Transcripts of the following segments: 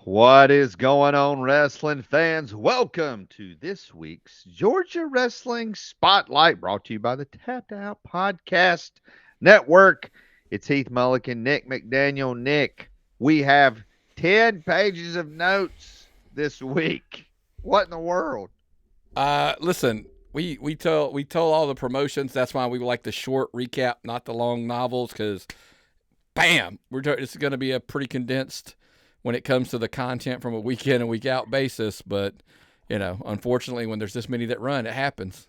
What is going on, wrestling fans? Welcome to this week's Georgia Wrestling Spotlight, brought to you by the Tapped Out Podcast Network. It's Heath Mulligan, Nick McDaniel. Nick, we have 10 pages of notes this week. What in the world? Listen, we tell all the promotions. That's why we like the short recap, not the long novels, because bam, it's going to be a pretty condensed when it comes to the content from a week in and week out basis. But unfortunately, when there's this many that run, it happens.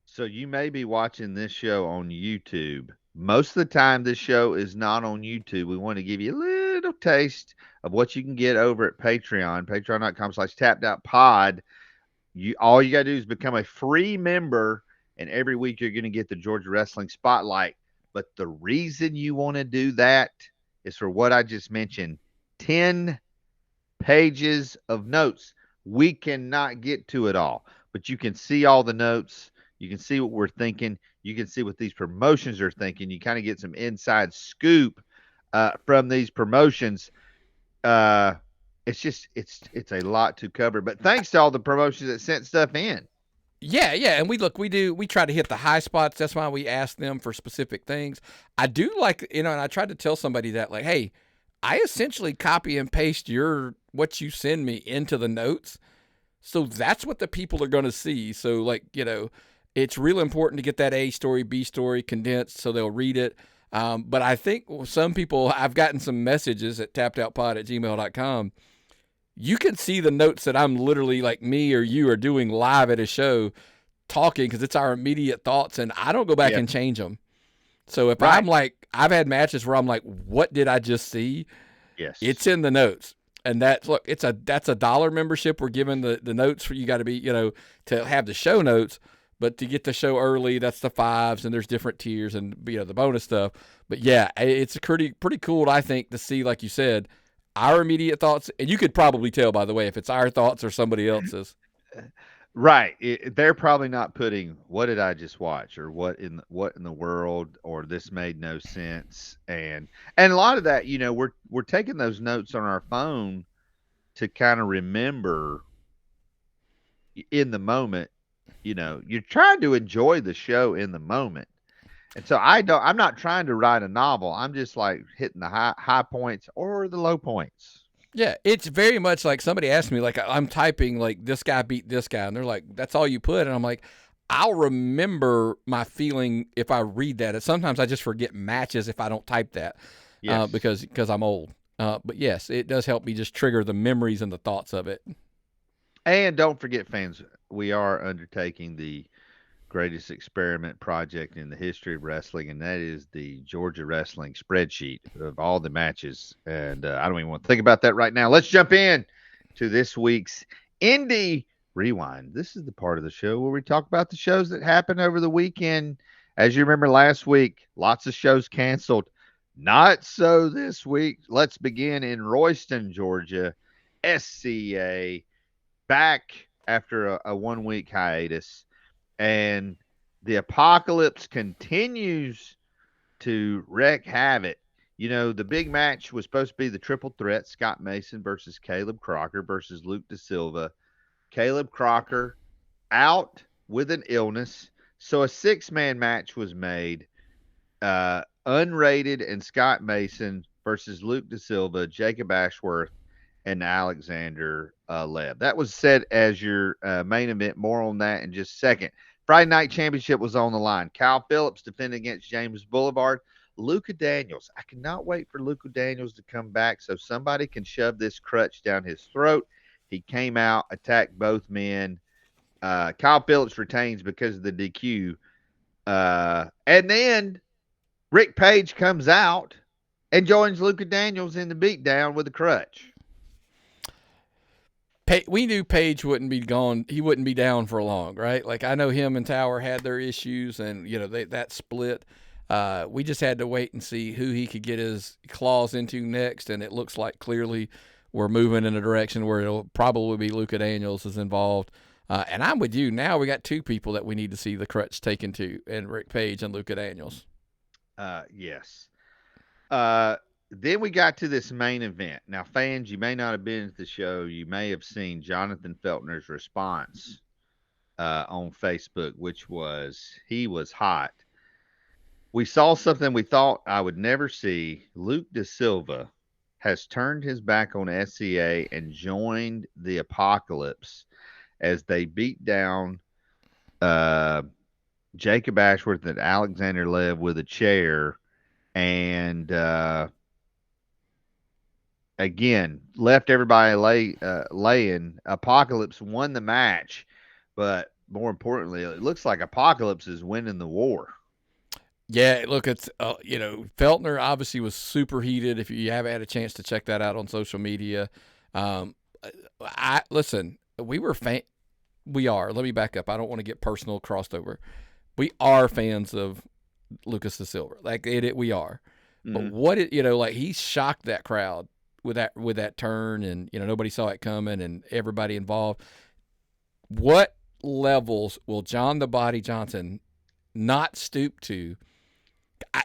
So you may be watching this show on YouTube. Most of the time, this show is not on YouTube. We want to give you a little taste of what you can get over at Patreon, patreon.com/tappedoutpod. All you gotta do is become a free member, and every week you're gonna get the Georgia Wrestling Spotlight. But the reason you want to do that is for what I just mentioned: 10 pages of notes. We cannot get to it all, but you can see all the notes. You can see what we're thinking. You can see what these promotions are thinking. You kind of get some inside scoop from these promotions. Uh, it's a lot to cover, but thanks to all the promotions that sent stuff in. Yeah, and we try to hit the high spots. That's why we ask them for specific things. I do like, and I tried to tell somebody that, like, hey, I essentially copy and paste what you send me into the notes. So that's what the people are going to see. So, like, it's real important to get that A story, B story condensed so they'll read it. But I think some people, I've gotten some messages at tappedoutpod@gmail.com. You can see the notes that I'm literally, like, me or you are doing live at a show talking, because it's our immediate thoughts, and I don't go back Yep. and change them. So if Right. I'm like, I've had matches where I'm like, what did I just see? Yes. It's in the notes. And that's a dollar membership. We're giving the notes for, you got to be, to have the show notes, but to get the show early, that's the fives, and there's different tiers and, the bonus stuff. But yeah, it's pretty cool, I think, to see, like you said, our immediate thoughts. And you could probably tell, by the way, if it's our thoughts or somebody else's. Right. They're probably not putting "what did I just watch" or what in the world" or "this made no sense." And a lot of that, we're taking those notes on our phone to kind of remember in the moment. You're trying to enjoy the show in the moment. And so I'm not trying to write a novel. I'm just like hitting the high points or the low points. Yeah, it's very much like somebody asked me, like, I'm typing, like, this guy beat this guy, and they're like, that's all you put? And I'm like, I'll remember my feeling if I read that. And sometimes I just forget matches if I don't type that, Yes. because I'm old. But yes, it does help me just trigger the memories and the thoughts of it. And don't forget, fans, we are undertaking the greatest experiment project in the history of wrestling, and that is the Georgia Wrestling spreadsheet of all the matches. And I don't even want to think about that right now. Let's jump in to this week's Indy Rewind. This is the part of the show where we talk about the shows that happened over the weekend. As you remember last week, lots of shows canceled. Not so this week. Let's begin in Royston, Georgia. SCA back after a 1 week hiatus, and the apocalypse continues to wreak havoc. The big match was supposed to be the triple threat: Scott Mason versus Caleb Crocker versus Luke Da Silva. Caleb Crocker out with an illness, so a 6-man match was made. Unrated and Scott Mason versus Luke Da Silva, Jacob Ashworth, and Alexander Leb. That was set as your main event. More on that in just a second. Friday Night Championship was on the line. Kyle Phillips defending against James Boulevard. Luka Daniels. I cannot wait for Luka Daniels to come back so somebody can shove this crutch down his throat. He came out, attacked both men. Kyle Phillips retains because of the DQ. And then Rick Page comes out and joins Luka Daniels in the beatdown with a crutch. We knew Page wouldn't be gone. He wouldn't be down for long, right? Like, I know him and Tower had their issues, and that split. We just had to wait and see who he could get his claws into next, and it looks like clearly we're moving in a direction where it'll probably be Luka Daniels is involved. And I'm with you. Now we got two people that we need to see the crutch taken to, and Rick Page and Luka Daniels. Yes. Uh, then we got to this main event. Now, fans, you may not have been at the show. You may have seen Jonathan Feltner's response on Facebook, which was he was hot. We saw something we thought I would never see. Luke De Silva has turned his back on SCA and joined the Apocalypse as they beat down uh, Jacob Ashworth and Alexander Lev with a chair. And again, left everybody laying. Apocalypse won the match, but more importantly, it looks like Apocalypse is winning the war. Yeah, look, it's Feltner obviously was super heated. If you haven't had a chance to check that out on social media, I listen. We are. Let me back up. I don't want to get personal crossed over. We are fans of Lucas De Silva. Like we are. But what like he shocked that crowd with that turn, and nobody saw it coming, and everybody involved. What levels will John the Body Johnson not stoop to?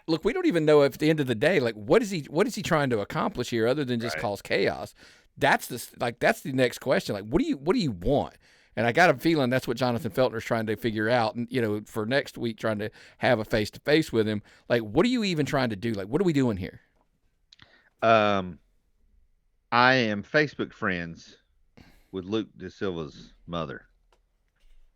Look, we don't even know if at the end of the day, like what is he trying to accomplish here other than just cause chaos? That's the next question. Like, what do you want? And I got a feeling that's what Jonathan Feltner's trying to figure out. And, for next week, trying to have a face-to-face with him. Like, what are you even trying to do? Like, what are we doing here? I am Facebook friends with Luke De Silva's mother.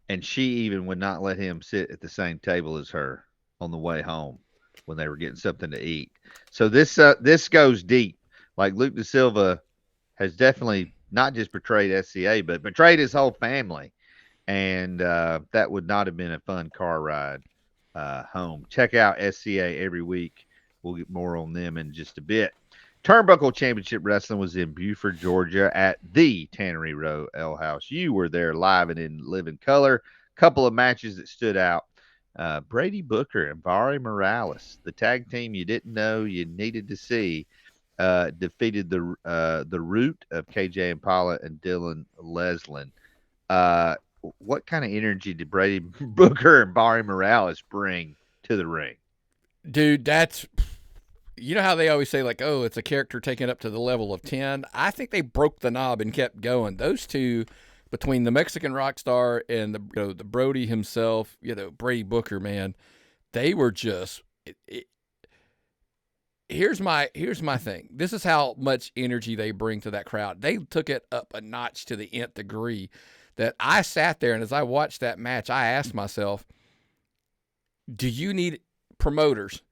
And she even would not let him sit at the same table as her on the way home when they were getting something to eat. So this goes deep. Like Luke De Silva has definitely not just betrayed SCA, but betrayed his whole family. And that would not have been a fun car ride home. Check out SCA every week. We'll get more on them in just a bit. Turnbuckle Championship Wrestling was in Buford, Georgia at the Tannery Row Ale House. You were there live and in living color. Couple of matches that stood out. Brady Booker and Vari Morales, the tag team you didn't know you needed to see, defeated the Root of KJ Impala and Dylan Leslin. What kind of energy did Brady Booker and Vari Morales bring to the ring? Dude, that's how they always say, like, oh, it's a character taken up to the level of 10. I think they broke the knob and kept going. Those two, between the Mexican rock star and the Brody himself, Brady Booker, man, they were just. Here's my thing. This is how much energy they bring to that crowd. They took it up a notch to the nth degree. That I sat there, and as I watched that match, I asked myself, do you need promoters?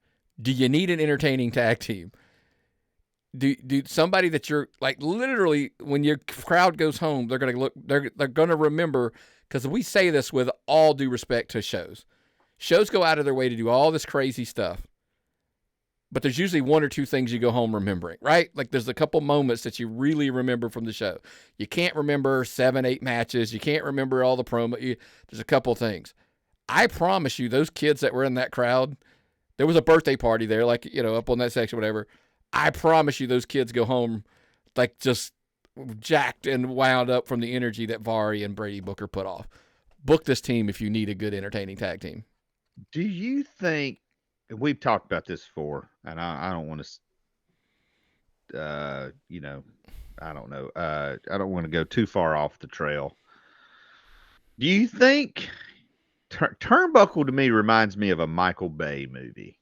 Do you need an entertaining tag team? Do somebody that you're like literally when your crowd goes home, they're gonna look, they're gonna remember, because we say this with all due respect to shows. Shows go out of their way to do all this crazy stuff, but there's usually one or two things you go home remembering, right? Like there's a couple moments that you really remember from the show. You can't remember 7-8 matches. You can't remember all the promo. There's a couple things. I promise you, those kids that were in that crowd. There was a birthday party there, like, up on that section, whatever. I promise you those kids go home, like, just jacked and wound up from the energy that Vari and Brady Booker put off. Book this team if you need a good entertaining tag team. Do you think, we've talked about this before, and I don't want to, I don't know. I don't want to go too far off the trail. Do you think Turnbuckle to me reminds me of a Michael Bay movie?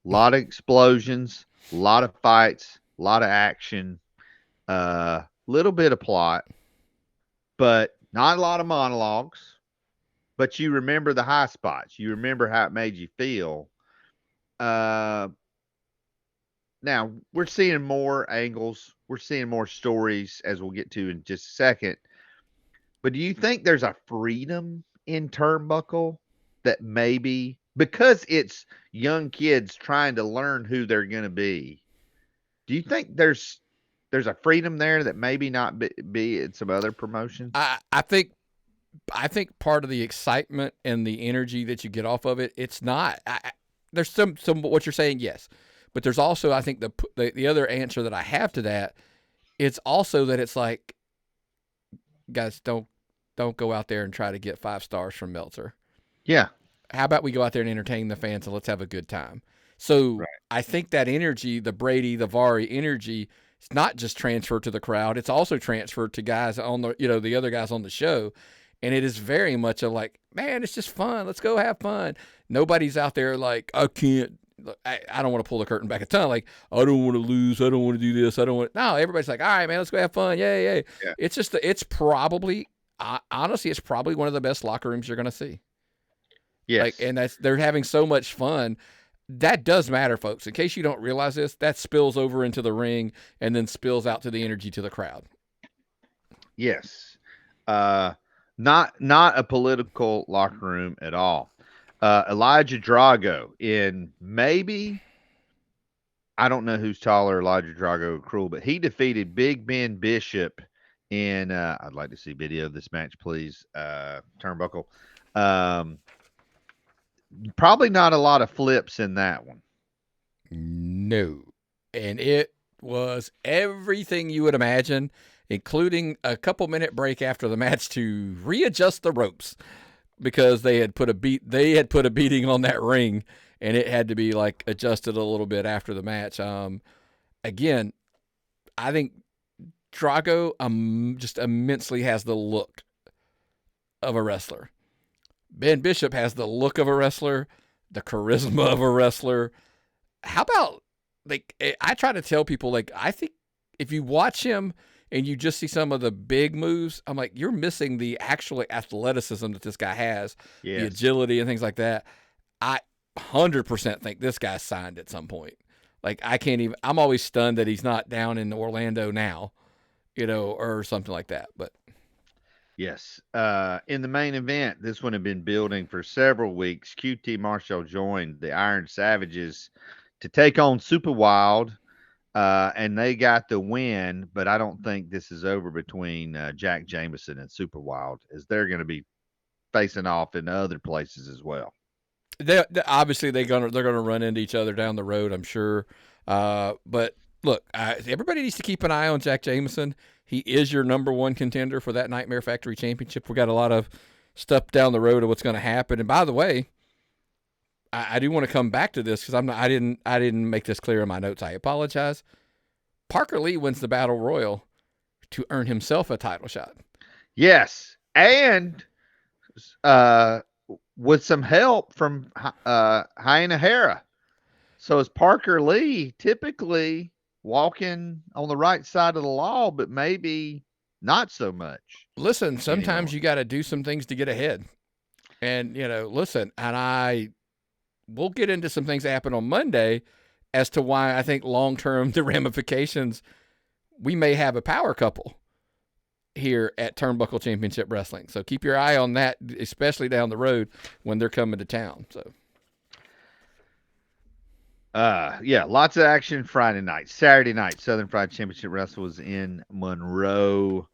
A lot of explosions, a lot of fights, a lot of action, little bit of plot, but not a lot of monologues. But you remember the high spots. You remember how it made you feel. Now we're seeing more angles. We're seeing more stories, as we'll get to in just a second. But do you think there's a freedom in Turnbuckle that maybe, because it's young kids trying to learn who they're going to be, do you think there's a freedom there that maybe not be in some other promotions? I think part of the excitement and the energy that you get off of it, it's not. There's some what you're saying, yes, but there's also, I think the other answer that I have to that, it's also that it's like, guys, don't go out there and try to get 5 stars from Meltzer. Yeah. How about we go out there and entertain the fans and let's have a good time? So Right. I think that energy, the Brady, the Vari energy, it's not just transferred to the crowd. It's also transferred to guys on the other guys on the show. And it is very much a like, man, it's just fun. Let's go have fun. Nobody's out there like, I can't, I don't want to pull the curtain back a ton. Like, I don't want to lose. I don't want to do this. I don't want. No, everybody's like, all right, man, let's go have fun. Yay. Yeah. It's probably, honestly, it's probably one of the best locker rooms you're going to see. Yes. Like, and they're having so much fun. That does matter, folks. In case you don't realize this, that spills over into the ring and then spills out to the energy to the crowd. Yes. Not a political locker room at all. Elijah Drago in maybe, I don't know who's taller, Elijah Drago or Cruel, but he defeated Big Ben Bishop in I'd like to see video of this match, please. Turnbuckle. Probably not a lot of flips in that one. No. And it was everything you would imagine, including a couple-minute break after the match to readjust the ropes because they had put a beating on that ring, and it had to be like adjusted a little bit after the match. Again, I think Drago just immensely has the look of a wrestler. Ben Bishop has the look of a wrestler, the charisma of a wrestler. How about, like, I try to tell people, like, I think if you watch him and you just see some of the big moves, I'm like, you're missing the actual athleticism that this guy has, Yes. the agility and things like that. I 100% think this guy's signed at some point. Like, I'm always stunned that he's not down in Orlando now, or something like that. But Yes. In the main event, this one had been building for several weeks. QT Marshall joined the Iron Savages to take on Super Wild, and they got the win. But I don't think this is over between Jack Jameson and Super Wild, as they're going to be facing off in other places as well. Obviously they're gonna run into each other down the road, I'm sure. But look, everybody needs to keep an eye on Jack Jameson. He is your number one contender for that Nightmare Factory Championship. We got a lot of stuff down the road of what's going to happen. And by the way, I do want to come back to this because I didn't make this clear in my notes. I apologize. Parker Lee wins the Battle Royal to earn himself a title shot. Yes, and with some help from Hyena Hera. So it's Parker Lee typically walking on the right side of the law, but maybe not so much. Listen, sometimes you got to do some things to get ahead. And, listen, and we'll get into some things that happen on Monday as to why I think long-term the ramifications, we may have a power couple here at Turnbuckle Championship Wrestling. So keep your eye on that, especially down the road when they're coming to town. So. Yeah, lots of action Friday night. Saturday night, Southern Fried Championship Wrestle was in Monroe.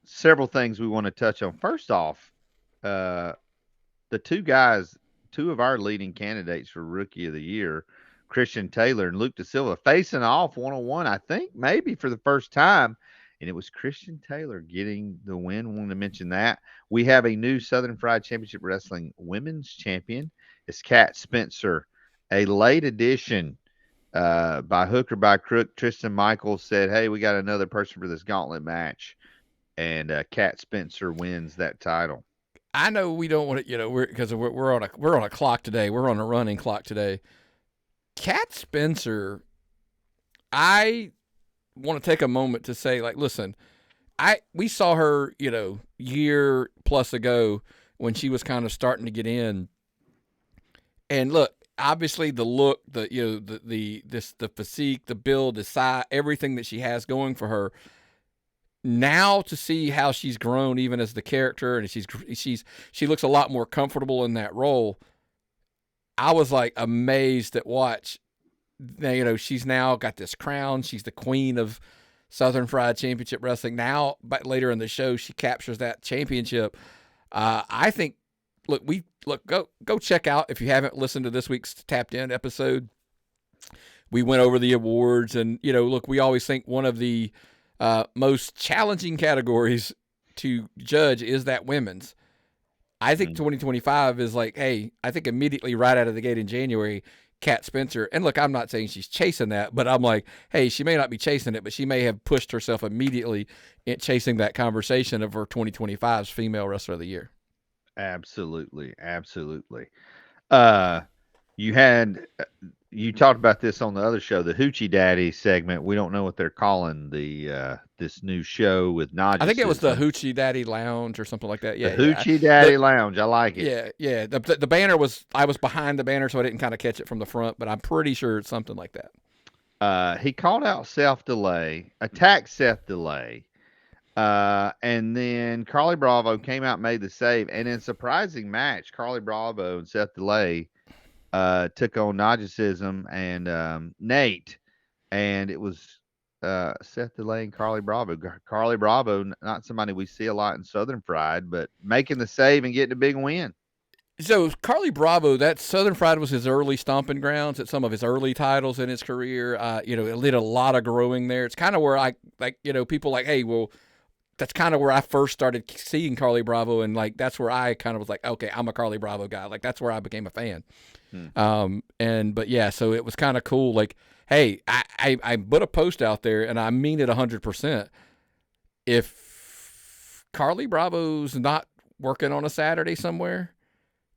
Several things we want to touch on. First off, the two of our leading candidates for Rookie of the Year, Christian Taylor and Luke Da Silva, facing off one-on-one, I think maybe for the first time, and it was Christian Taylor getting the win. Want to mention that. We have a new Southern Fried Championship Wrestling Women's Champion. It's Kat Spencer. A late addition by hook or by crook. Tristan Michaels said, hey, we got another person for this gauntlet match. And Kat Spencer wins that title. I know we don't want to, because we're on a clock today. We're on a running clock today. Kat Spencer, I want to take a moment to say, like, listen, we saw her, year plus ago when she was kind of starting to get in. And look, obviously the look, the physique, the build, the size, everything that she has going for her. Now to see how she's grown, even as the character, and she looks a lot more comfortable in that role. I was like amazed at watch. She's now got this crown. She's the queen of Southern Fried Championship Wrestling. Now, but later in the show, she captures that championship. I think. Go check out if you haven't listened to this week's Tapped In episode. We went over the awards, and we always think one of the most challenging categories to judge is that women's. I think 2025 is like, hey, I think immediately right out of the gate in January, Kat Spencer. And look, I'm not saying she's chasing that, but I'm like, hey, she may not be chasing it, but she may have pushed herself immediately in chasing that conversation of her 2025's Female Wrestler of the Year. Absolutely, absolutely. Uh, you had you talked about this on the other show, the Hoochie Daddy segment. We don't know what they're calling the this new show with I think it was the Nagicism. Hoochie Daddy Lounge or something like that. The Yeah, yeah. Hoochie The Daddy Lounge. I like it. yeah. The banner was I was behind the banner, so I didn't kind of catch it from the front, but I'm pretty sure it's something like that. He called out Self Delay, attacked Seth Delay, and then Carly Bravo came out and made the save. And in a surprising match, Carly Bravo and Seth Delay took on Nagicism and Nate, and it was Seth Delay and Carly Bravo. Carly Bravo, not somebody we see a lot in Southern Fried, but making the save and getting a big win. So Carly Bravo, that Southern Fried was his early stomping grounds at some of his early titles in his career. It did a lot of growing there. It's kind of where I like, people like, hey, well, that's kind of where I first started seeing Carly Bravo, and like that's where I kind of was like, okay, I'm a Carly Bravo guy. Like that's where I became a fan. But yeah, so it was kind of cool. Like, hey, I put a post out there, and I mean it 100%. If Carly Bravo's not working on a Saturday somewhere,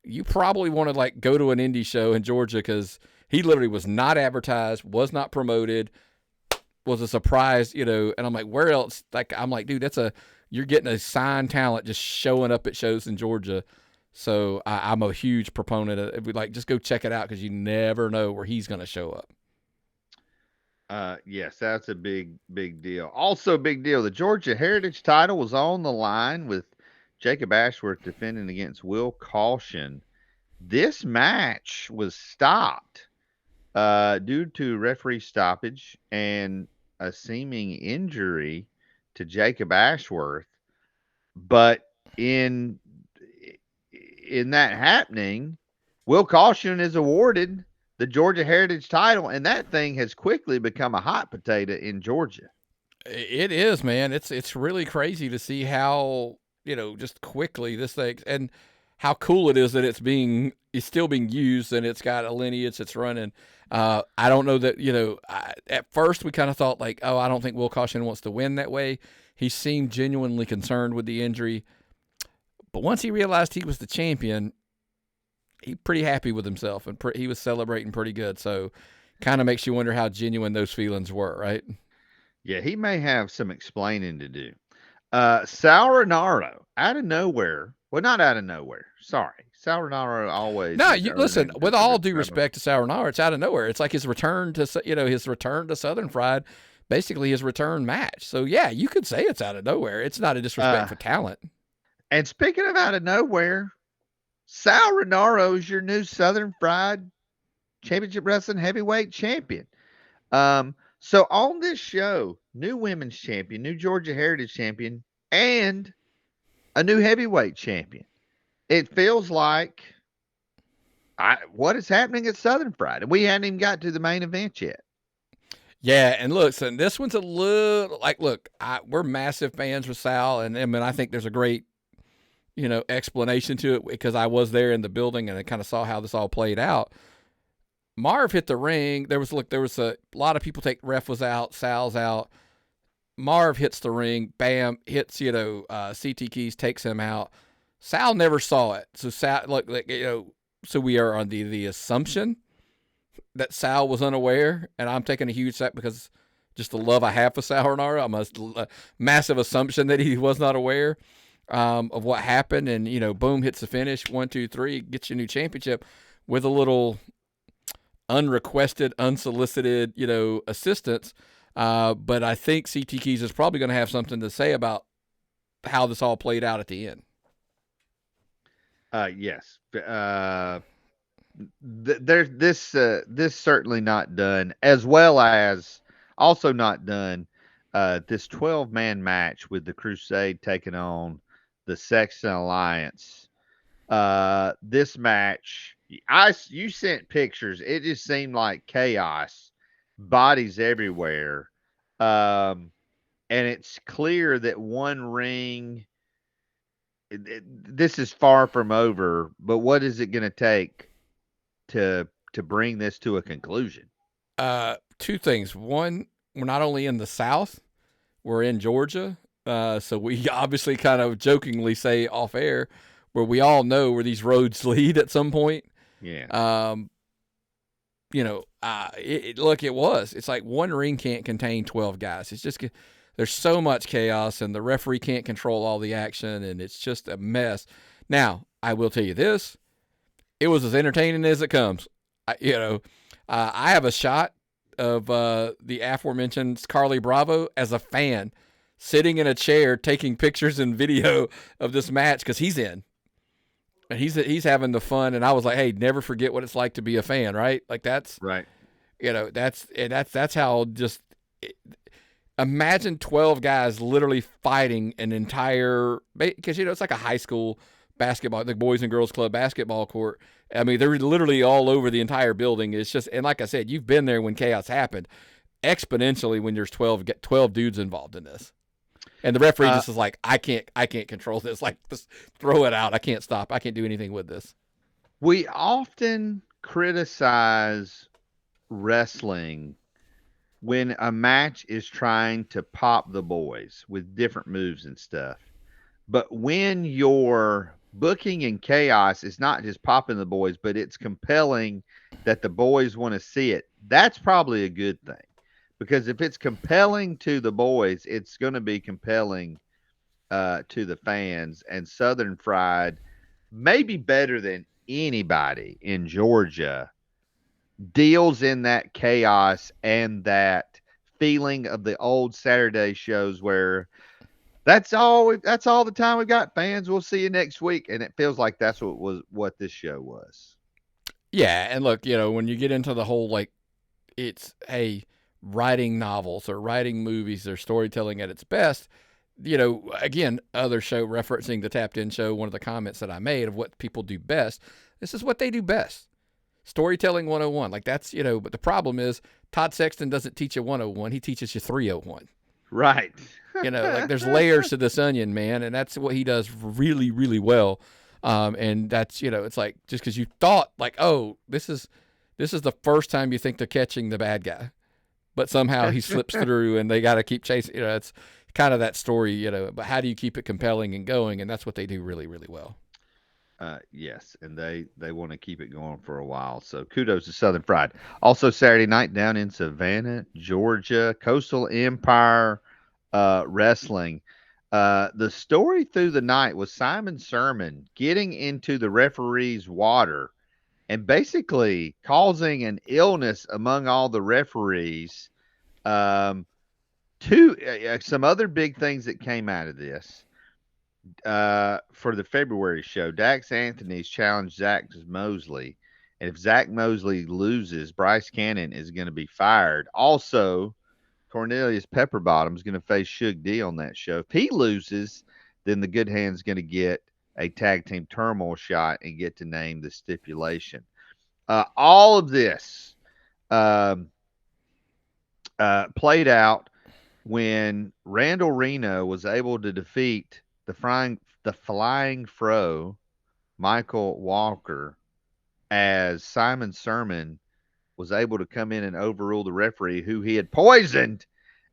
you probably want to like go to an indie show in Georgia because he literally was not advertised, was not promoted, was a surprise, and I'm like, where else? Like, I'm like, dude, you're getting a signed talent just showing up at shows in Georgia. So I'm a huge proponent of it. Like, just go check it out because you never know where he's going to show up. Yes, that's a big, big deal. Also, big deal. The Georgia Heritage title was on the line with Jacob Ashworth defending against Will Caution. This match was stopped due to referee stoppage and a seeming injury to Jacob Ashworth. But in that happening, Will Caution is awarded the Georgia Heritage title, and that thing has quickly become a hot potato in Georgia. It is, man. It's really crazy to see how just quickly this thing, and how cool it is that it's still being used, and it's got a lineage it's running. I don't know that at first we kind of thought like, oh, I don't think Will Caution wants to win that way. He seemed genuinely concerned with the injury, but once he realized he was the champion, he pretty happy with himself, and he was celebrating pretty good. So, kind of makes you wonder how genuine those feelings were, right? Yeah, he may have some explaining to do. Sal Renaro, out of nowhere. Well, not out of nowhere. Sorry. Sal Renaro always. No, you listen. With all due respect to Sal Renaro, it's out of nowhere. It's like his return to Southern Fried, basically his return match. So yeah, you could say it's out of nowhere. It's not a disrespect for talent. And speaking of out of nowhere, Sal Renaro is your new Southern Fried Championship Wrestling Heavyweight Champion. So on this show, new Women's Champion, new Georgia Heritage Champion, and a new Heavyweight Champion. It feels like what is happening at Southern Fried, and we hadn't even got to the main event yet. Yeah, and look, so this one's a little like, look, we're massive fans with Sal, and I mean, I think there's a great explanation to it because I was there in the building and I kind of saw how this all played out. Marv hit the ring. There was a lot of people ref was out, Sal's out. Marv hits the ring, bam, hits, CT Keys, takes him out. Sal never saw it. So Sal, so we are on the assumption that Sal was unaware, and I'm taking a huge step because just the love I have for Sal Renaro, I'm a massive assumption that he was not aware of what happened, and boom, hits the finish, 1, 2, 3, gets you a new championship with a little unrequested, unsolicited, assistance. But I think CT Keys is probably going to have something to say about how this all played out at the end. Yes. There's this certainly not done, as well as also not done this 12-man match with the Crusade taking on the Sexton Alliance. This match, you sent pictures. It just seemed like chaos, bodies everywhere. And it's clear that one ring, this is far from over, but what is it going to take to to bring this to a conclusion? Two things. One, we're not only in the South, we're in Georgia. So we obviously kind of jokingly say off air where we all know where these roads lead at some point. Yeah. Look, it's like one ring can't contain 12 guys. It's just, there's so much chaos and the referee can't control all the action and it's just a mess. Now, I will tell you this. It was as entertaining as it comes. I have a shot of the aforementioned Carly Bravo as a fan sitting in a chair taking pictures and video of this match because he's in. And he's having the fun, and I was like, "Hey, never forget what it's like to be a fan, right? Like that's right. That's how just imagine 12 guys literally fighting an entire because it's like a high school basketball, the Boys and Girls Club basketball court. I mean, they're literally all over the entire building. It's just, and like I said, you've been there when chaos happened, exponentially when there's 12 dudes involved in this. And the referee just is like, I can't control this. Like, just throw it out. I can't stop. I can't do anything with this. We often criticize wrestling when a match is trying to pop the boys with different moves and stuff. But when your booking and chaos is not just popping the boys, but it's compelling that the boys want to see it, that's probably a good thing. Because if it's compelling to the boys, it's going to be compelling to the fans. And Southern Fried, maybe better than anybody in Georgia, deals in that chaos and that feeling of the old Saturday shows where that's all the time we've got, fans. We'll see you next week. And it feels like that's what this show was. Yeah. And look, when you get into the whole, like, it's, hey, writing novels or writing movies or storytelling at its best, again, other show referencing the Tapped In show, one of the comments that I made of what people do best, this is what they do best. Storytelling 101. Like that's, but the problem is Todd Sexton doesn't teach you 101. He teaches you 301. Right. Like there's layers to this onion, man. And that's what he does really, really well. And that's, it's like, just cause you thought like, oh, this is the first time you think they're catching the bad guy. But somehow he slips through and they got to keep chasing. It's kind of that story, but how do you keep it compelling and going? And that's what they do really, really well. Yes, and they want to keep it going for a while. So kudos to Southern Fried. Also Saturday night down in Savannah, Georgia, Coastal Empire Wrestling. The story through the night was Simon Sermon getting into the referee's water and basically causing an illness among all the referees. Some other big things that came out of this for the February show. Dax Anthony's challenged Zach Mosley, and if Zach Mosley loses, Bryce Cannon is going to be fired. Also, Cornelius Pepperbottom is going to face Suge D on that show. If he loses, then the Good Hand's going to get a tag team turmoil shot and get to name the stipulation. All of this played out when Randall Reno was able to defeat the flying fro, Michael Walker, as Simon Sermon was able to come in and overrule the referee who he had poisoned,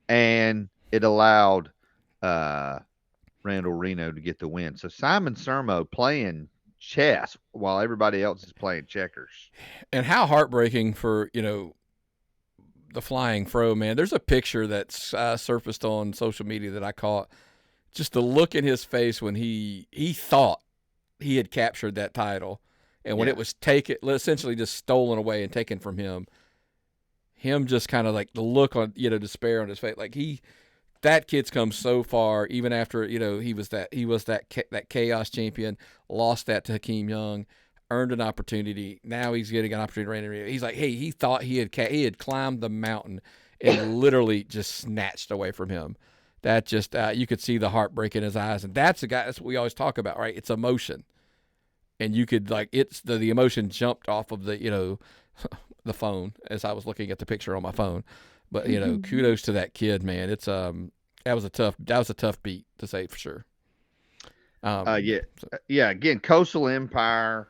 and it allowed Randall Reno to get the win. So Simon Sermo playing chess while everybody else is playing checkers. And how heartbreaking for, the flying fro, man. There's a picture that's surfaced on social media that I caught. Just the look in his face when he thought he had captured that title. And when it was taken, essentially just stolen away and taken from him just kind of like the look on, despair on his face. Like that kid's come so far, even after, he was that chaos champion, lost that to Hakeem Young, earned an opportunity. Now he's getting an opportunity. He's like, hey, he thought he had climbed the mountain and literally just snatched away from him. That just, you could see the heartbreak in his eyes. And that's what we always talk about, right? It's emotion. And you could it's the emotion jumped off of the, the phone as I was looking at the picture on my phone. But, kudos to that kid, man. It's, that was a tough beat to say for sure. Again, Coastal Empire,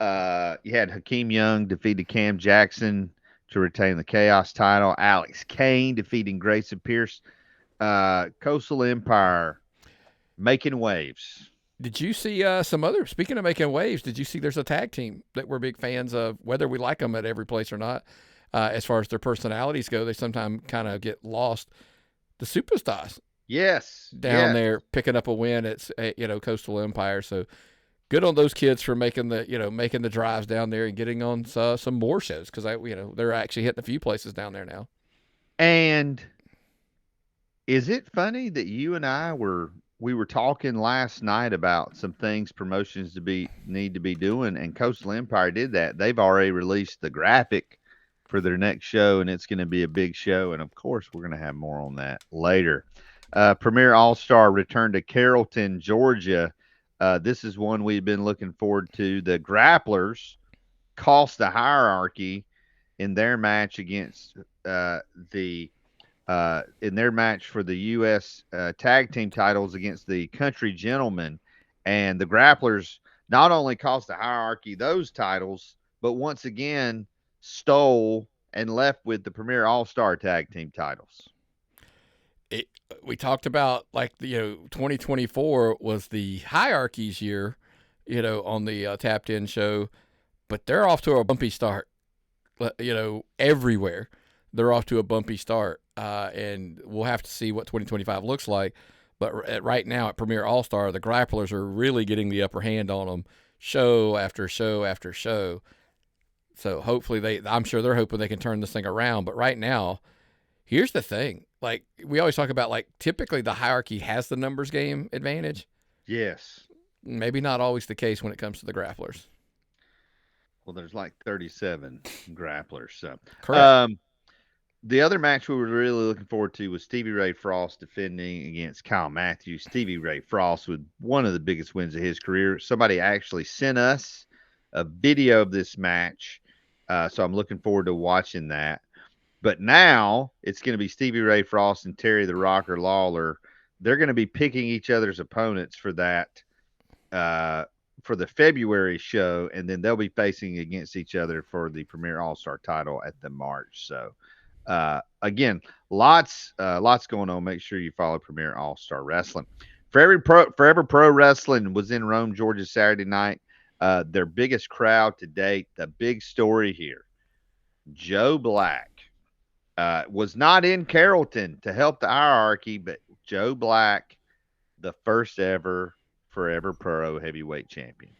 You had Hakeem Young defeated Cam Jackson to retain the Chaos title. Alex Kane defeating Grayson Pierce. Coastal Empire making waves. Did you see some other? Speaking of making waves, did you see there's a tag team that we're big fans of, whether we like them at every place or not? As far as their personalities go, they sometimes kind of get lost. The Superstars Yes, down yes. there picking up a win at Coastal Empire. So good on those kids for making the drives down there and getting on some more shows, because they're actually hitting a few places down there now. And is it funny that you and we were talking last night about some things promotions need to be doing, and Coastal Empire did that. They've already released the graphic for their next show, and it's going to be a big show. And of course, we're going to have more on that later. Premier All Star returned to Carrollton, Georgia. This is one we've been looking forward to. The Grapplers cost the Hierarchy in their match against the in their match for the U.S. Tag Team titles against the Country Gentlemen. And the Grapplers not only cost the Hierarchy those titles, but once again stole and left with the Premier All Star Tag Team titles. We talked about 2024 was the Hierarchy's year, on the Tapped In show, but they're off to a bumpy start. Everywhere they're off to a bumpy start, and we'll have to see what 2025 looks like. But right now at Premier All Star, the Grapplers are really getting the upper hand on them, show after show after show. So hopefully I'm sure they're hoping they can turn this thing around. But right now, here's the thing. Like we always talk about, typically the Hierarchy has the numbers game advantage. Yes. Maybe not always the case when it comes to the Grapplers. Well, there's 37 Grapplers. So, correct. The other match we were really looking forward to was Stevie Ray Frost defending against Kyle Matthews. Stevie Ray Frost with one of the biggest wins of his career. Somebody actually sent us a video of this match, so I'm looking forward to watching that. But now it's going to be Stevie Ray Frost and Terry the Rocker Lawler. They're going to be picking each other's opponents for that, for the February show, and then they'll be facing against each other for the Premier All Star title at the March. So, again, lots going on. Make sure you follow Premier All Star Wrestling. Forever Pro Wrestling was in Rome, Georgia, Saturday night. Their biggest crowd to date. The big story here: Joe Black was not in Carrollton to help the Hierarchy, but Joe Black, the first ever Forever Pro Heavyweight Champion.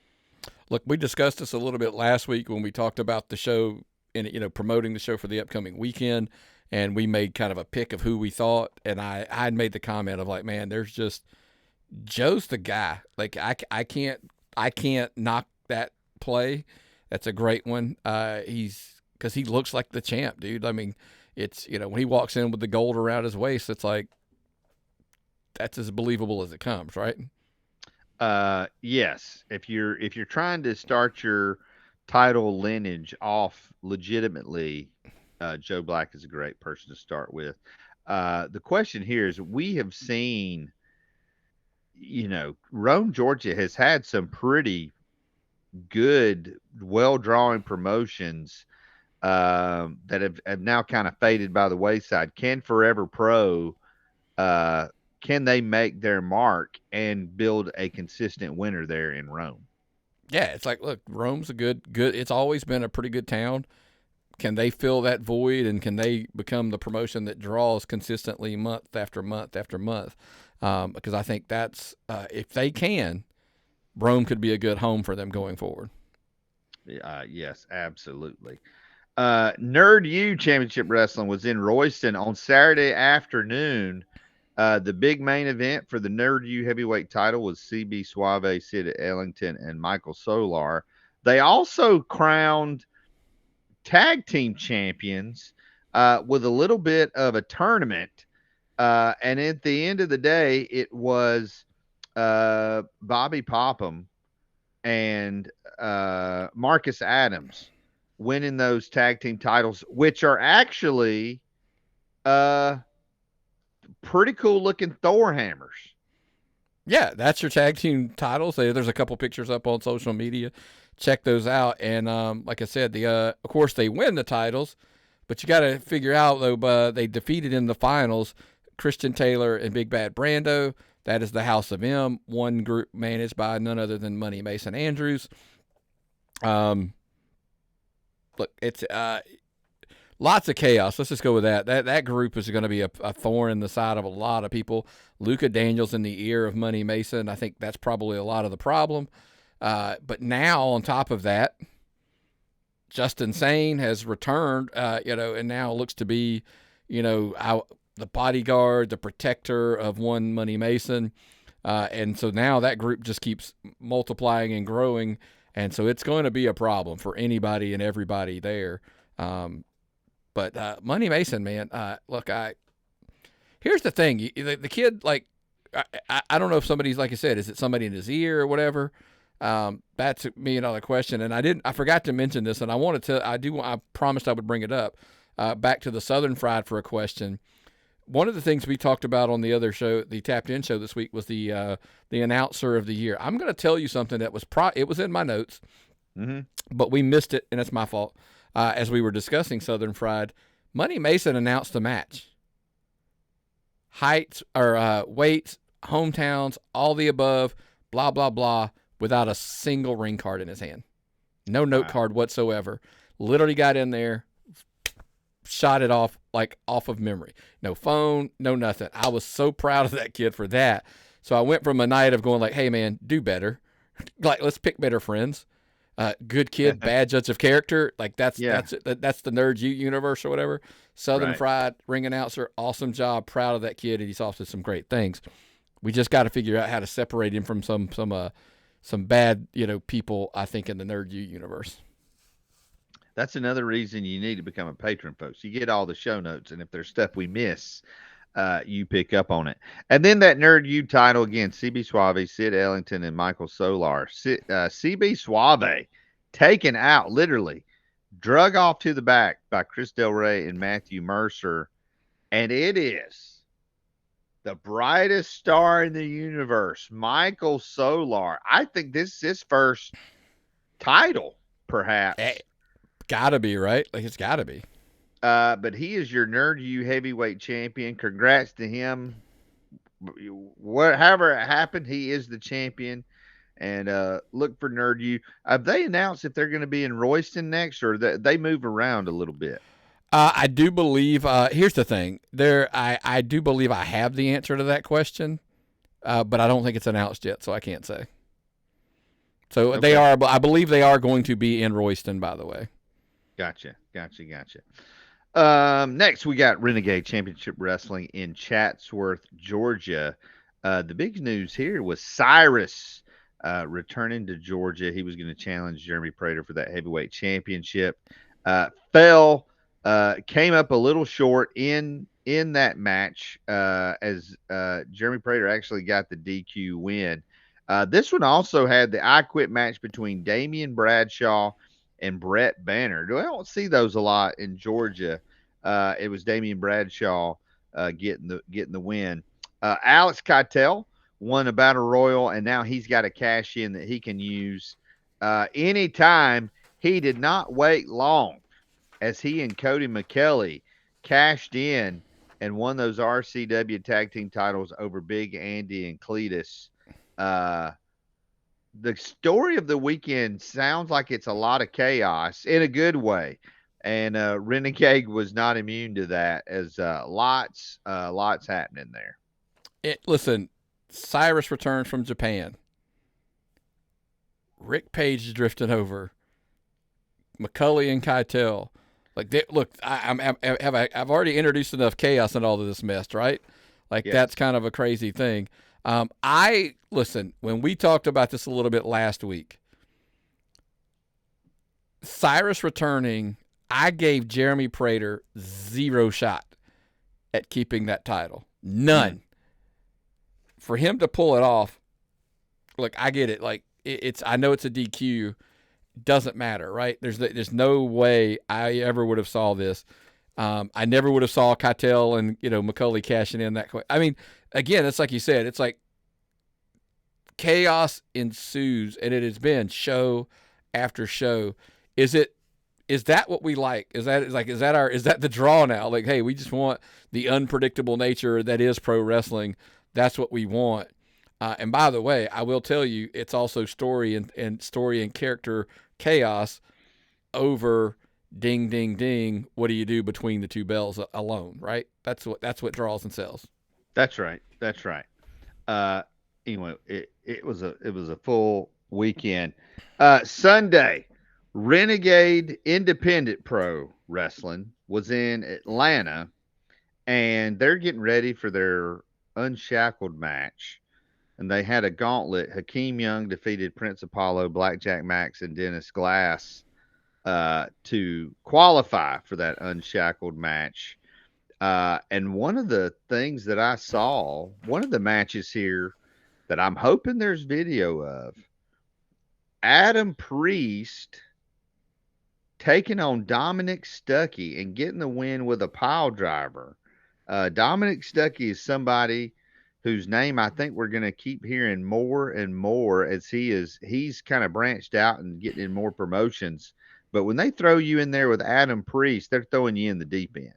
Look, we discussed this a little bit last week when we talked about the show and promoting the show for the upcoming weekend, and we made kind of a pick of who we thought, and I had made the comment of man, there's just Joe's the guy. I can't knock that play. That's a great one. Because he looks like the champ, dude. I mean, it's when he walks in with the gold around his waist, it's that's as believable as it comes, right? Yes. If you're trying to start your title lineage off legitimately, Joe Black is a great person to start with. The question here is, we have seen, Rome, Georgia has had some pretty good, well-drawing promotions that have now kind of faded by the wayside. Can Forever Pro, can they make their mark and build a consistent winner there in Rome? Yeah, it's look, Rome's a good. It's always been a pretty good town. Can they fill that void, and can they become the promotion that draws consistently month after month after month? Because I think that's if they can, Rome could be a good home for them going forward. Yes, absolutely. Nerd U Championship Wrestling was in Royston on Saturday afternoon. The big main event for the Nerd U heavyweight title was CB Suave, Sid Ellington, and Michael Solar. They also crowned tag team champions with a little bit of a tournament. And at the end of the day, it was Bobby Popham and Marcus Adams winning those tag team titles, which are actually pretty cool looking Thor hammers. Yeah, that's your tag team titles. There's a couple pictures up on social media. check those out. And like I said, of course they win the titles, but you got to figure out though. They defeated in the finals Christian Taylor and Big Bad Brando. That is the House of M, one group managed by none other than Money Mason Andrews. Look, it's lots of chaos. Let's just go with that. That group is going to be a thorn in the side of a lot of people. Luka Daniels in the ear of Money Mason. I think that's probably a lot of the problem. But now on top of that, Justin Sane has returned, and now looks to be, the bodyguard, the protector of one Money Mason. And so now that group just keeps multiplying and growing. And so it's going to be a problem for anybody and everybody there. But Money Mason, man, look, here's the thing. The kid, like, I don't know if somebody's, like I said, is it somebody in his ear or whatever? That's a $1 million question. And I forgot to mention this, and I promised I would bring it up, back to the Southern Fried for a question. One of the things we talked about on the other show, the Tapped In show this week, was the announcer of the year. I'm going to tell you something that it was in my notes, but we missed it, and it's my fault. As we were discussing Southern Fried, Money Mason announced the match. Heights or weights, hometowns, all the above, blah, blah, blah, without a single ring card in his hand. No note card whatsoever. Literally got in there, shot it off of memory. No phone, no nothing. I was so proud of that kid for that. So I went from a night of going like, hey, man, do better. Like, let's pick better friends. Good kid, bad judge of character. Like that's the Nerd U universe or whatever. Southern Fried, ring announcer, awesome job. Proud of that kid, and he's off to some great things. We just got to figure out how to separate him from some bad people. I think in the Nerd U universe. That's another reason you need to become a patron, folks. You get all the show notes, and if there's stuff we miss, you pick up on it. And then that Nerd U title again, CB Suave, Sid Ellington, and Michael Solar. CB Suave taken out, literally, drug off to the back by Chris Del Rey and Matthew Mercer. And it is the brightest star in the universe, Michael Solar. I think this is his first title, perhaps. Gotta be, right? Like, it's gotta be. But he is your Nerd U heavyweight champion. Congrats to him. However it happened, he is the champion. And look for Nerd U. Have they announced if they're going to be in Royston next, or they move around a little bit? I do believe. Here's the thing. I do believe I have the answer to that question, but I don't think it's announced yet, so I can't say. So okay. I believe they are going to be in Royston, by the way. Gotcha. Next, we got Renegade Championship Wrestling in Chatsworth, Georgia. The big news here was Cyrus returning to Georgia. He was going to challenge Jeremy Prater for that heavyweight championship. Came up a little short in that match as Jeremy Prater actually got the DQ win. This one also had the I Quit match between Damian Bradshaw and Brett Banner. I don't see those a lot in Georgia. It was Damian Bradshaw getting the win. Alex Keitel won a battle royal, and now he's got a cash in that he can use anytime. He did not wait long as he and Cody McKelly cashed in and won those RCW tag team titles over Big Andy and Cletus. The story of the weekend sounds like it's a lot of chaos in a good way. And Renegade was not immune to that, as lots happening there. Listen, Cyrus returns from Japan. Rick Page is drifting over. McCulley and Keitel. Look, I've already introduced enough chaos in all of this mess, right? That's kind of a crazy thing. Listen, when we talked about this a little bit last week, Cyrus returning, I gave Jeremy Prater 0 shot at keeping that title. None. For him to pull it off, look, I get it. I know it's a DQ. Doesn't matter, right? There's no way I ever would have saw this. I never would have saw Keitel and McCulley cashing in that quick. I mean, again, it's like you said. It's like chaos ensues, and it has been show after show. Is that what we like? Is that the draw now? Like, hey, we just want the unpredictable nature that is pro wrestling. That's what we want. And by the way, I will tell you, it's also story and character chaos over ding ding ding. What do you do between the two bells alone? Right. That's what draws and sells. That's right. That's right. Uh, anyway, it was a full weekend. Sunday, Renegade Independent Pro Wrestling was in Atlanta, and they're getting ready for their unshackled match. And they had a gauntlet. Hakeem Young defeated Prince Apollo, Blackjack Max, and Dennis Glass to qualify for that unshackled match. And one of the things that I saw, one of the matches here that I'm hoping there's video of, Adam Priest taking on Dominic Stuckey and getting the win with a pile driver. Dominic Stuckey is somebody whose name I think we're going to keep hearing more and more as he's kind of branched out and getting in more promotions. But when they throw you in there with Adam Priest, they're throwing you in the deep end.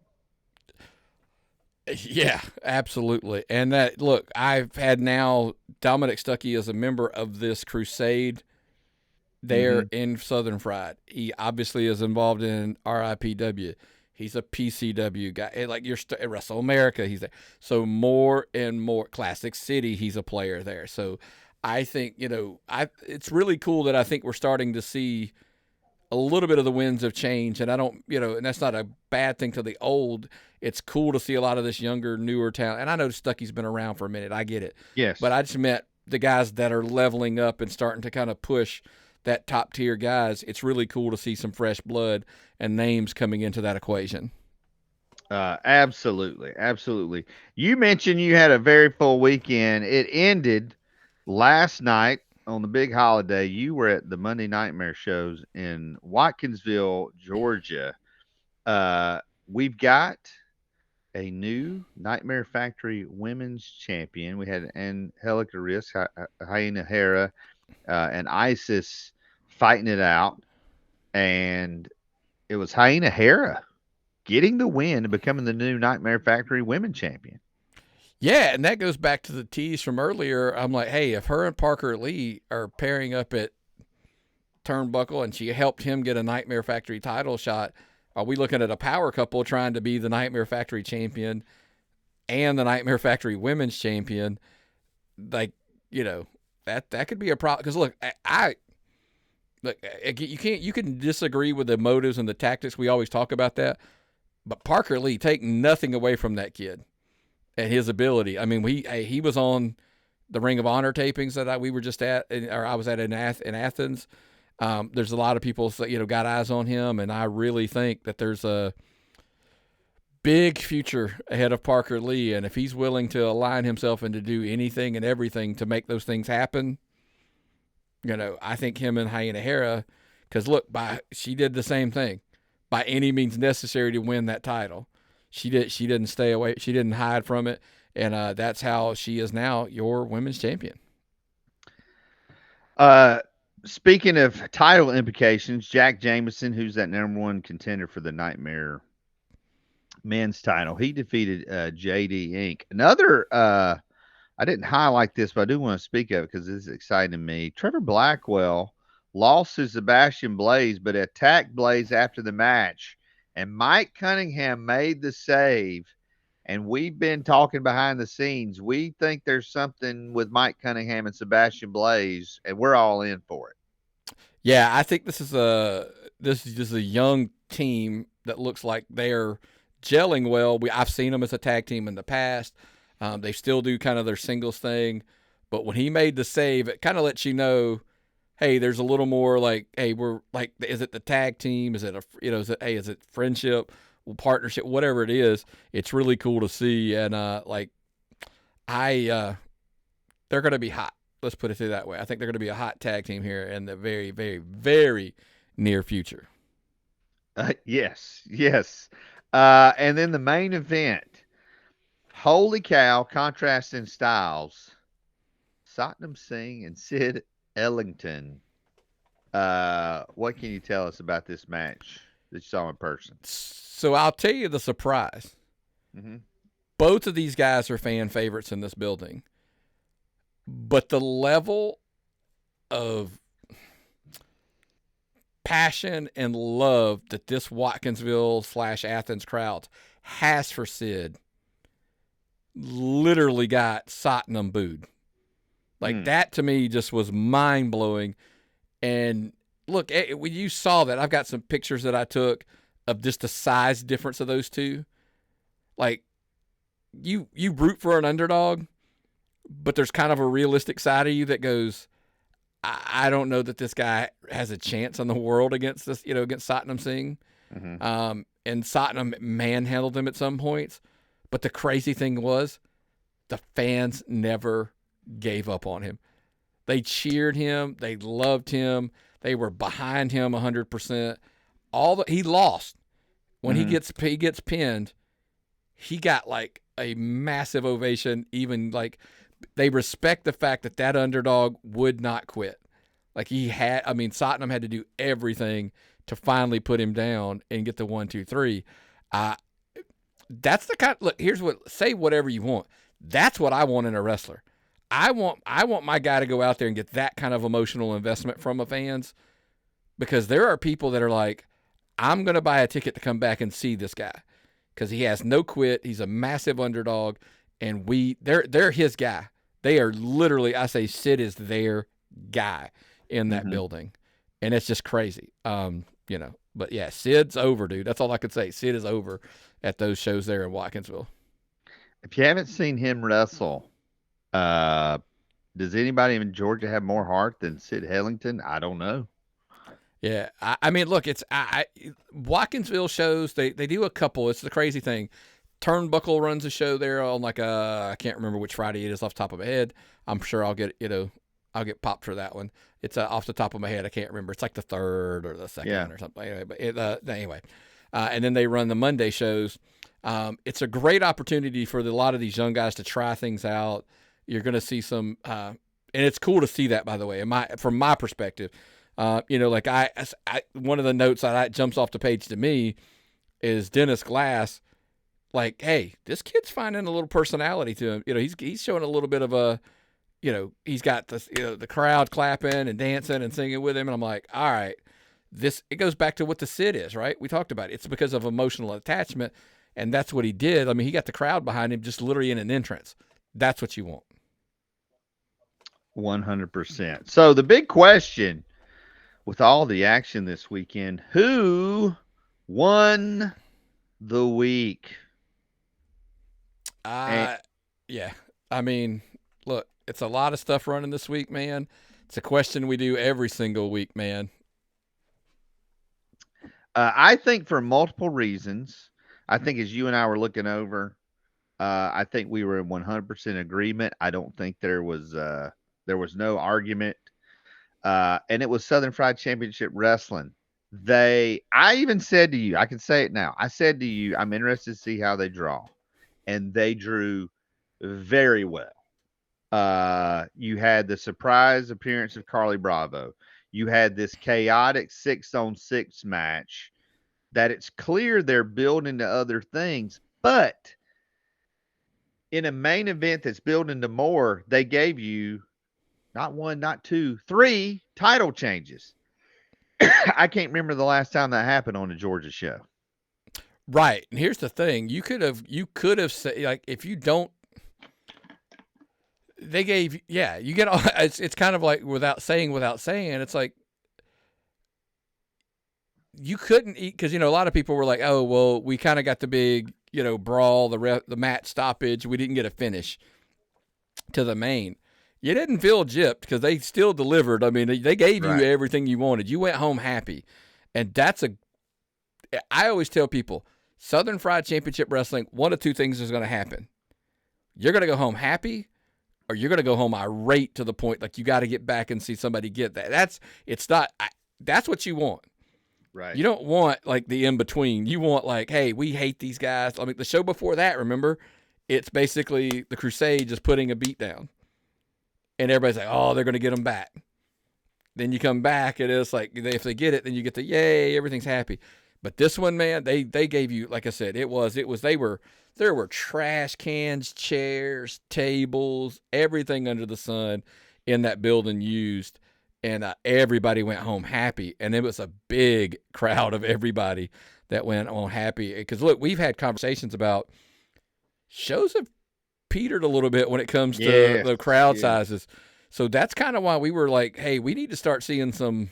Yeah, absolutely. And that look, I've had now Dominic Stuckey as a member of this crusade there in Southern Fried. He obviously is involved in RIPW. He's a PCW guy. Like you're Wrestle America, he's there. So more and more Classic City, he's a player there. So I think, it's really cool that I think we're starting to see a little bit of the winds of change. And I don't, and that's not a bad thing to the old. It's cool to see a lot of this younger, newer talent. And I know Stuckey's been around for a minute. I get it. Yes. But I just meant the guys that are leveling up and starting to kind of push that top tier guys. It's really cool to see some fresh blood and names coming into that equation. Absolutely. Absolutely. You mentioned you had a very full weekend. It ended last night on the big holiday. You were at the Monday Nightmare shows in Watkinsville, Georgia. We've got a new Nightmare Factory women's champion. We had Angelica Risk, Hyena Hera, and Isis fighting it out. And it was Hyena Hera getting the win and becoming the new Nightmare Factory women champion. Yeah, and that goes back to the tease from earlier. I'm like, hey, if her and Parker Lee are pairing up at Turnbuckle and she helped him get a Nightmare Factory title shot, are we looking at a power couple trying to be the Nightmare Factory champion and the Nightmare Factory women's champion? Like, that could be a problem. Because look, you can disagree with the motives and the tactics. We always talk about that, but Parker Lee, take nothing away from that kid and his ability. I mean, he was on the Ring of Honor tapings that we were just at, or I was at in Athens. There's a lot of people that got eyes on him, and I really think that there's a big future ahead of Parker Lee. And if he's willing to align himself and to do anything and everything to make those things happen, I think him and Hyena Hera, because look, she did the same thing by any means necessary to win that title. She didn't stay away. She didn't hide from it. And that's how she is now your women's champion. Speaking of title implications, Jack Jameson, who's that number one contender for the Nightmare men's title, he defeated JD Inc. Another, I didn't highlight this, but I do want to speak of it because this is exciting to me. Trevor Blackwell lost to Sebastian Blaze, but attacked Blaze after the match. And Mike Cunningham made the save. And we've been talking behind the scenes. We think there's something with Mike Cunningham and Sebastian Blaze, and we're all in for it. Yeah, I think this is just a young team that looks like they're gelling well. I've seen them as a tag team in the past. They still do kind of their singles thing, but when he made the save, it kind of lets you know, hey, there's a little more like, hey, we're like, is it the tag team? Is it is it friendship, partnership, whatever it is? It's really cool to see, and they're going to be hot. Let's put it that way. I think they're going to be a hot tag team here in the very, very, very near future. Yes. And then the main event. Holy cow, contrast in styles. Satnam Singh and Sid Ellington What can you tell us about this match that you saw in person? So I'll tell you the surprise. Mm-hmm. Both of these guys are fan favorites in this building, but the level of passion and love that this Watkinsville / Athens crowd has for Sid literally got Satnam booed. Like that to me just was mind blowing. And look, when you saw that, I've got some pictures that I took of just the size difference of those two. Like you root for an underdog, but there's kind of a realistic side of you that goes, I don't know that this guy has a chance in the world against this, against Satnam Singh. Mm-hmm. And Satnam manhandled him at some points. But the crazy thing was, the fans never gave up on him. They cheered him. They loved him. They were behind him 100%. He lost when he gets pinned. He got like a massive ovation. Even like they respect the fact that underdog would not quit. Like Satnam had to do everything to finally put him down and get the 1, 2, 3. That's the kind. Look, say whatever you want. That's what I want in a wrestler. I want my guy to go out there and get that kind of emotional investment from the fans, because there are people that are like, I'm going to buy a ticket to come back and see this guy because he has no quit. He's a massive underdog, and they're his guy. They are literally, I say, Sid is their guy in that building, and it's just crazy. But yeah, Sid's over, dude. That's all I could say. Sid is over at those shows there in Watkinsville. If you haven't seen him wrestle, does anybody in Georgia have more heart than Sid Hellington? I don't know. Yeah, I mean, look, it's Watkinsville shows. They do a couple. It's the crazy thing. Turnbuckle runs a show there on I can't remember which Friday it is off the top of my head. I'm sure I'll get popped for that one. It's off the top of my head. I can't remember. It's like the third or the second or something. Anyway, and then they run the Monday shows. It's a great opportunity for a lot of these young guys to try things out. You're going to see some, and it's cool to see that, by the way, from my perspective. One of the notes that jumps off the page to me is Dennis Glass. Like, hey, this kid's finding a little personality to him. He's showing a little bit of a, he's got this, the crowd clapping and dancing and singing with him. And I'm like, all right, it goes back to what the Sid is, right? We talked about it. It's because of emotional attachment. And that's what he did. I mean, he got the crowd behind him just literally in an entrance. That's what you want. 100%. So the big question with all the action this weekend, who won the week? Yeah. I mean, look, it's a lot of stuff running this week, man. It's a question we do every single week, man. I think for multiple reasons. I think as you and I were looking over, I think we were in 100% agreement. I don't think there was no argument. And it was Southern Fried Championship Wrestling. I even said to you, I can say it now. I said to you, I'm interested to see how they draw. And they drew very well. You had the surprise appearance of Carly Bravo. You had this chaotic 6-on-6 match that it's clear they're building to other things, but in a main event that's building to more, they gave you not one, not two, 3 title changes. I can't remember the last time that happened on a Georgia show. Right. And here's the thing. You could have said, like, if you don't, they gave, you get, it's kind of like without saying, it's like, you couldn't eat, because, a lot of people were like, oh, well, we kind of got the big, brawl, the match stoppage. We didn't get a finish to the main. You didn't feel gypped because they still delivered. I mean, they gave you everything you wanted. You went home happy. And I always tell people, Southern Fried Championship Wrestling, one of two things is going to happen. You're going to go home happy, or you're going to go home irate to the point like you got to get back and see somebody get that. That's what you want. Right. You don't want like the in between. You want like, hey, we hate these guys. I mean, the show before that, remember, it's basically the Crusade just putting a beat down, and everybody's like, oh, they're going to get them back. Then you come back, and it's like if they get it, then you get the yay, everything's happy. But this one, man, they gave you, like I said, it was there were trash cans, chairs, tables, everything under the sun in that building used, and everybody went home happy. And it was a big crowd of everybody that went home happy. Because look, we've had conversations about shows have petered a little bit when it comes to the crowd sizes. So that's kind of why we were like, hey, we need to start seeing some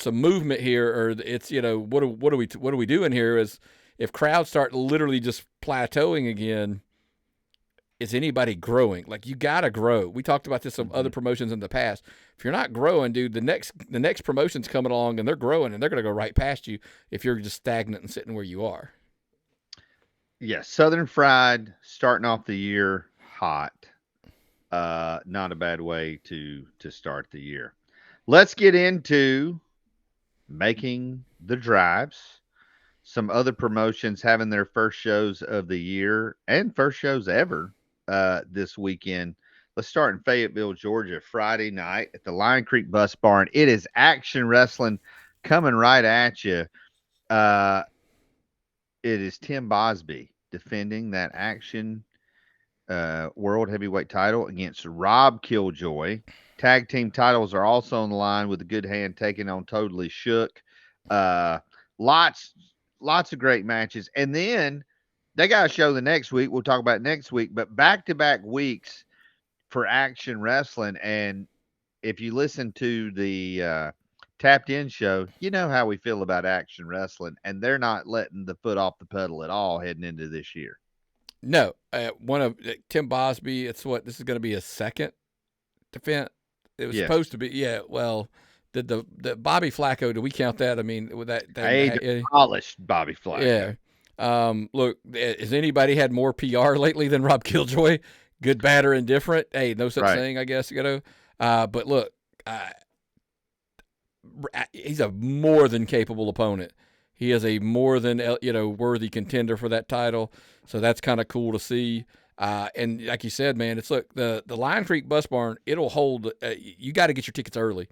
movement here, or it's, what are we doing here? Is if crowds start literally just plateauing again, is anybody growing? Like, you got to grow. We talked about this on other promotions in the past. If you're not growing, dude, the next promotion's coming along and they're growing, and they're going to go right past you if you're just stagnant and sitting where you are. Yes, Southern Fried starting off the year hot. Not a bad way to start the year. Let's get into making the drives. Some other promotions having their first shows of the year and first shows ever this weekend. Let's start in Fayetteville, Georgia, Friday night at the Lion Creek Bus Barn. It is Action Wrestling coming right at you. It is Tim Bosby defending that Action World Heavyweight title against Rob Killjoy. Tag team titles are also on the line with a good hand taking on Totally Shook. Lots of great matches. And then they got a show the next week. We'll talk about it next week, but back-to-back weeks for Action Wrestling. And if you listen to the Tapped In show, you know how we feel about Action Wrestling, and they're not letting the foot off the pedal at all heading into this year. No, one of Tim Bosby. It's this is going to be a second defense. It was supposed to be. Yeah. Well, did the Bobby Flacco? Do we count that? I mean, with that demolished Bobby Flacco. Yeah. Look, has anybody had more PR lately than Rob Killjoy? Good, bad, or indifferent? Hey, no such thing, I guess. But look, he's a more than capable opponent. He is a more than worthy contender for that title. So that's kind of cool to see. And like you said, man, it's the Lion Creek Bus Barn. It'll hold. You got to get your tickets early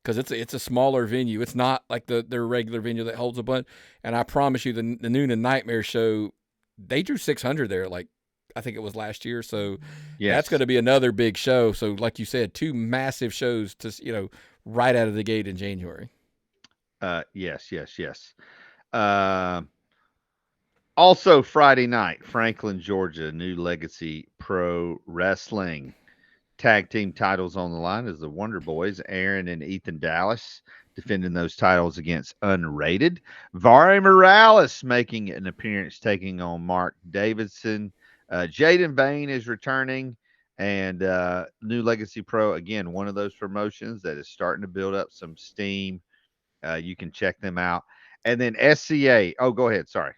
because it's a smaller venue. It's not like their regular venue that holds a bunch. And I promise you, the Noon and Nightmare show, they drew 600 there. Like I think it was last year. So that's going to be another big show. So like you said, two massive shows to right out of the gate in January. Yes. Also Friday night, Franklin, Georgia, New Legacy Pro Wrestling. Tag team titles on the line is the Wonder Boys, Aaron and Ethan Dallas, defending those titles against Unrated. Vari Morales making an appearance, taking on Mark Davidson. Jaden Bain is returning, and New Legacy Pro, again, one of those promotions that is starting to build up some steam. You can check them out. And then SCA. Oh, go ahead. Sorry.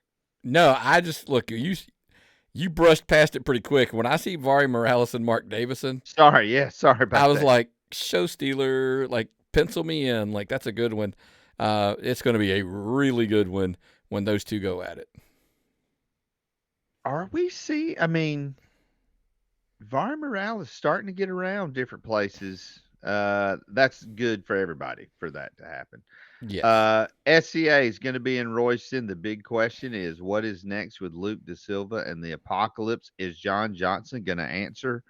No, I just look, you brushed past it pretty quick. When I see Vari Morales and Mark Davison. Sorry about that. I was like, show stealer, like pencil me in. Like that's a good one. It's going to be a really good one when those two go at it. I mean, Vari Morales starting to get around different places. That's good for everybody for that to happen. Yeah. SCA is going to be in Royston. The big question is what is next with Luke Da Silva and the Apocalypse? Is John Johnson going to answer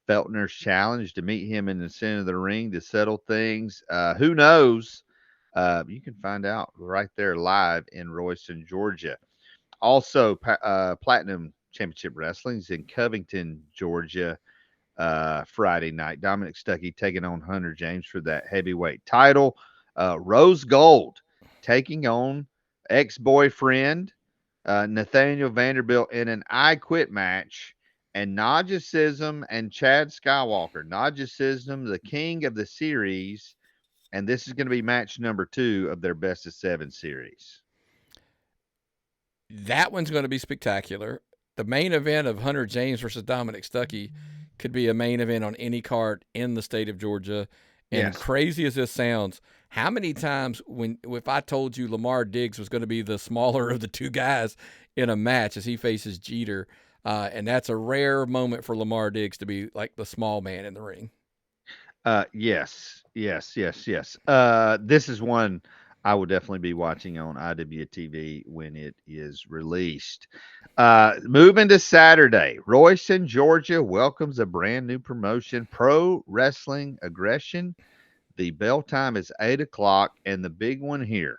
Feltner's challenge to meet him in the center of the ring to settle things? Who knows? You can find out right there live in Royston, Georgia. Also, Platinum Championship Wrestling is in Covington, Georgia. Friday night. Dominic Stuckey taking on Hunter James for that heavyweight title. Rose Gold taking on ex-boyfriend Nathaniel Vanderbilt in an I Quit match. And Najacism and Chad Skywalker. Najacism, the king of the series. And this is going to be match number 2 of their best of 7 series. That one's going to be spectacular. The main event of Hunter James versus Dominic Stuckey could be a main event on any card in the state of Georgia. And crazy as this sounds, how many times if I told you Lamar Diggs was going to be the smaller of the two guys in a match as he faces Jeter, and that's a rare moment for Lamar Diggs to be like the small man in the ring. Yes. This is one I will definitely be watching on IWTV when it is released. Moving to Saturday, Royston, Georgia welcomes a brand new promotion, Pro Wrestling Aggression. The bell time is 8 o'clock, and the big one here,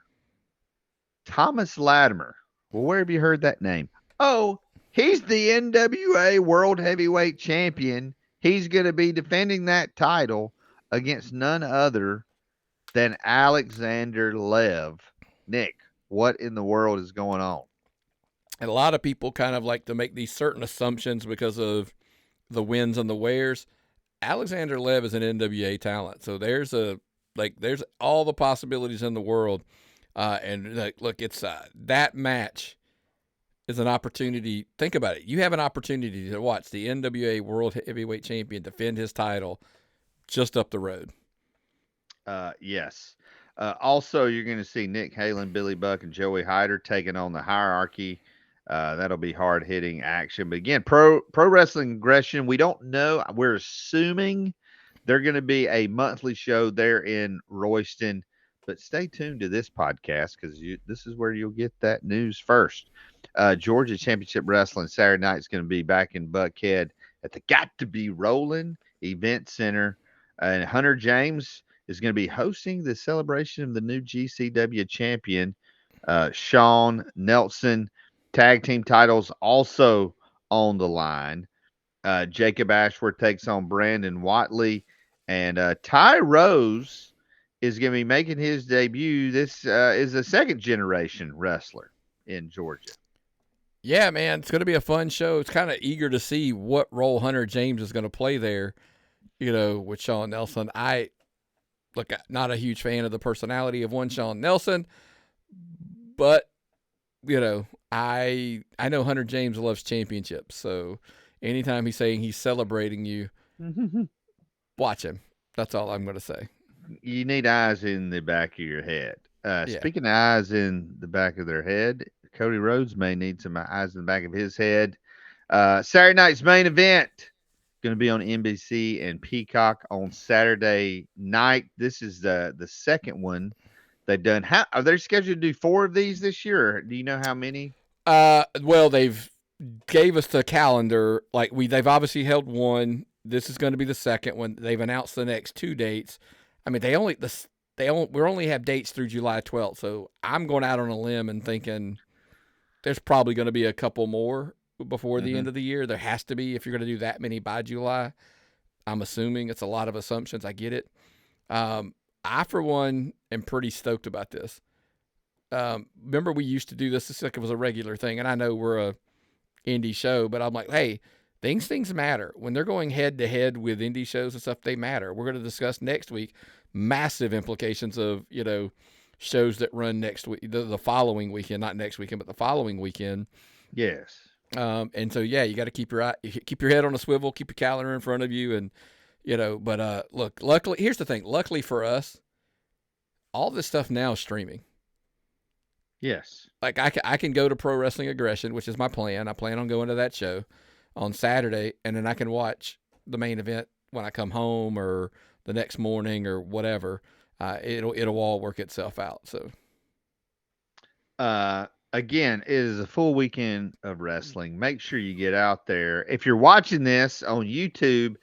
Thomas Latimer. Well, where have you heard that name? Oh, he's the NWA World Heavyweight Champion. He's going to be defending that title against none other than Alexander Lev. Nick, what in the world is going on? And a lot of people kind of like to make these certain assumptions because of the wins and the wears. Alexander Lev is an NWA talent, so there's all the possibilities in the world. And like, look, it's that match is an opportunity. Think about it. You have an opportunity to watch the NWA World Heavyweight Champion defend his title just up the road. Yes. Also, you're going to see Nick Halen, Billy Buck, and Joey Hyder taking on the Hierarchy. That'll be hard hitting action. But again, pro wrestling aggression. We don't know. We're assuming they're going to be a monthly show there in Royston. But stay tuned to this podcast because this is where you'll get that news first. Georgia Championship Wrestling Saturday night is going to be back in Buckhead at the Got to Be Rollin' Event Center. And Hunter James is going to be hosting the celebration of the new GCW champion, Sean Nelson. Tag team titles also on the line. Jacob Ashworth takes on Brandon Watley, and Ty Rose is going to be making his debut. This is a second generation wrestler in Georgia. Yeah, man, it's going to be a fun show. It's kind of eager to see what role Hunter James is going to play there, with Sean Nelson. Look, not a huge fan of the personality of one Sean Nelson, but I know Hunter James loves championships, so anytime he's saying he's celebrating you, watch him. That's all I'm going to say. You need eyes in the back of your head. Yeah. Speaking of eyes in the back of their head, Cody Rhodes may need some eyes in the back of his head. Saturday night's main event going to be on NBC and Peacock on Saturday night. This is the second one they've done. How are they scheduled to do 4 of these this year? Or do you know how many? Well, they've gave us the calendar. Like they've obviously held one. This is going to be the second one. They've announced the next 2 dates. I mean, we only have dates through July 12th. So I'm going out on a limb and thinking there's probably going to be a couple more before the end of the year. There has to be if you're going to do that many by July. I'm assuming it's a lot of assumptions. I get it. I, for one, am pretty stoked about this. Remember we used to do this. It's like it was a regular thing, and I know we're a indie show, but I'm like, hey, things matter. When they're going head to head with indie shows and stuff, they matter. We're going to discuss next week massive implications of shows that run next week, the following weekend, not next weekend, but the following weekend. Yes. And so you got to keep your head on a swivel, keep your calendar in front of you, and But look, luckily, here's the thing. Luckily for us, all this stuff now is streaming. Yes. Like I can go to Pro Wrestling Aggression, which is my plan. I plan on going to that show on Saturday, and then I can watch the main event when I come home or the next morning or whatever. It'll all work itself out. So. Again, it is a full weekend of wrestling. Make sure you get out there. If you're watching this on YouTube,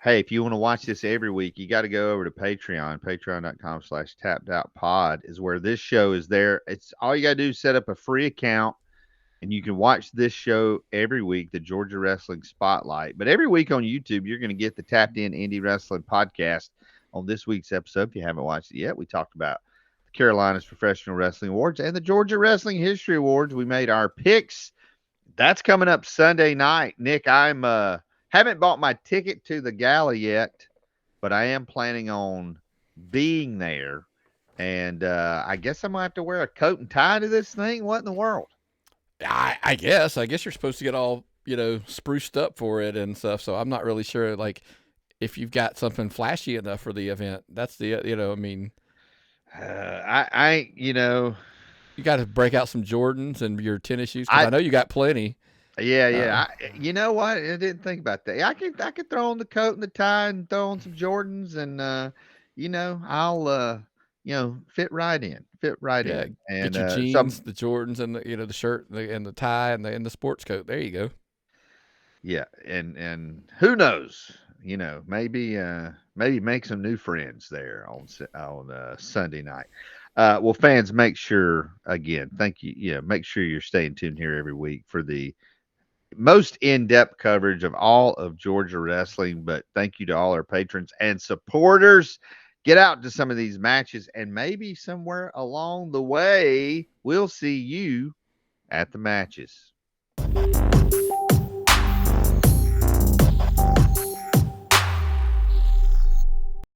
hey, if you want to watch this every week, you got to go over to Patreon. Patreon.com/tappedoutpod is where this show is there. It's all you got to do is set up a free account, and you can watch this show every week, the Georgia Wrestling Spotlight. But every week on YouTube, you're going to get the Tapped In Indie Wrestling podcast. On this week's episode, if you haven't watched it yet, we talked about Carolina's Professional Wrestling Awards and the Georgia Wrestling History Awards. We made our picks. That's coming up Sunday night. Nick, I'm haven't bought my ticket to the gala yet, but I am planning on being there. And I guess I'm gonna have to wear a coat and tie to this thing. What in the world? I guess you're supposed to get all spruced up for it and stuff. So I'm not really sure like if you've got something flashy enough for the event. That's the I mean. You got to break out some Jordans and your tennis shoes because I know you got plenty. Yeah. You know what? I didn't think about that. I could throw on the coat and the tie and throw on some Jordans and I'll fit right in. Fit right Yeah, in. get And your jeans, the Jordans, and the shirt, and the tie, and the sports coat. There you go. yeah, and who knows? Maybe make some new friends there on Sunday night. Well, fans, make sure again, thank you. Make sure you're staying tuned here every week for the most in-depth coverage of all of Georgia wrestling. But thank you to all our patrons and supporters. Get out to some of these matches, and maybe somewhere along the way, we'll see you at the matches.